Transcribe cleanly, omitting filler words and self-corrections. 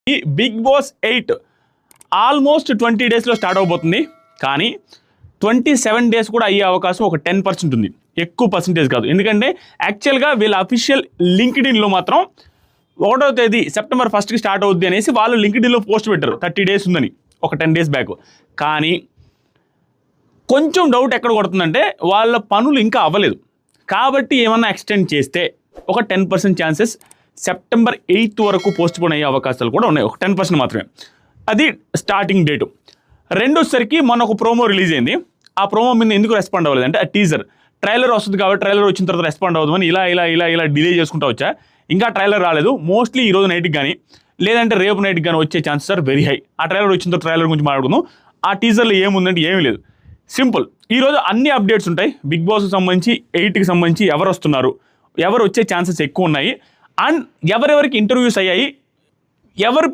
ఈ big boss 8 almost 20 డేస్లో start అవబోతుంది. కానీ 27 డేస్ కూడా అయ్యే అవకాశం ఒక 10% ఉంది, ఎక్కువ పర్సెంటేజ్ కాదు. ఎందుకంటే యాక్చువల్గా వీళ్ళ అఫీషియల్ లింక్డ్ఇన్లో మాత్రం 1వ తేదీ సెప్టెంబర్ 1కి స్టార్ట్ అవుద్ది అనేసి వాళ్ళు లింక్డ్ఇన్లో పోస్ట్ పెట్టారు 30 డేస్ ఉందని, ఒక 10 డేస్ బ్యాక్. కానీ కొంచెం డౌట్ ఎక్కడ కొడుతుందంటే వాళ్ళ పనులు ఇంకా అవ్వలేదు కాబట్టి ఏమన్నా ఎక్స్టెండ్ చేస్తే ఒక 10% ఛాన్సెస్ సెప్టెంబర్ 8 వరకు పోస్ట్పోన్ అయ్యే అవకాశాలు కూడా ఉన్నాయి, ఒక 10% మాత్రమే. అది స్టార్టింగ్ డేటు. రెండోసరికి మొన్న ఒక ప్రోమో రిలీజ్ అయింది. ఆ ప్రోమో మీద ఎందుకు రెస్పాండ్ అవ్వలేదు అంటే ఆ టీజర్ ట్రైలర్ వస్తుంది కాబట్టి ట్రైలర్ వచ్చిన తర్వాత రెస్పాండ్ అవుదామని ఇలా డిలే చేసుకుంటూ వచ్చా. ఇంకా ట్రైలర్ రాలేదు. మోస్ట్లీ ఈరోజు నైట్కి కానీ లేదంటే రేపు నైట్కి కానీ వచ్చే ఛాన్సెస్ ఆర్ వెరీ హై. ఆ ట్రైలర్ వచ్చిన తర్వాత ట్రైలర్ గురించి మాట్లాడుకుందాం. ఆ టీజర్లో ఏముందంటే ఏమీ లేదు, సింపుల్. ఈరోజు అన్ని అప్డేట్స్ ఉంటాయి. బిగ్ బాస్కి సంబంధించి 8కి సంబంధించి ఎవరు వస్తున్నారు, ఎవరు వచ్చే ఛాన్సెస్ ఎక్కువ ఉన్నాయి, అండ్ ఎవరెవరికి ఇంటర్వ్యూస్ అయ్యాయి, ఎవరు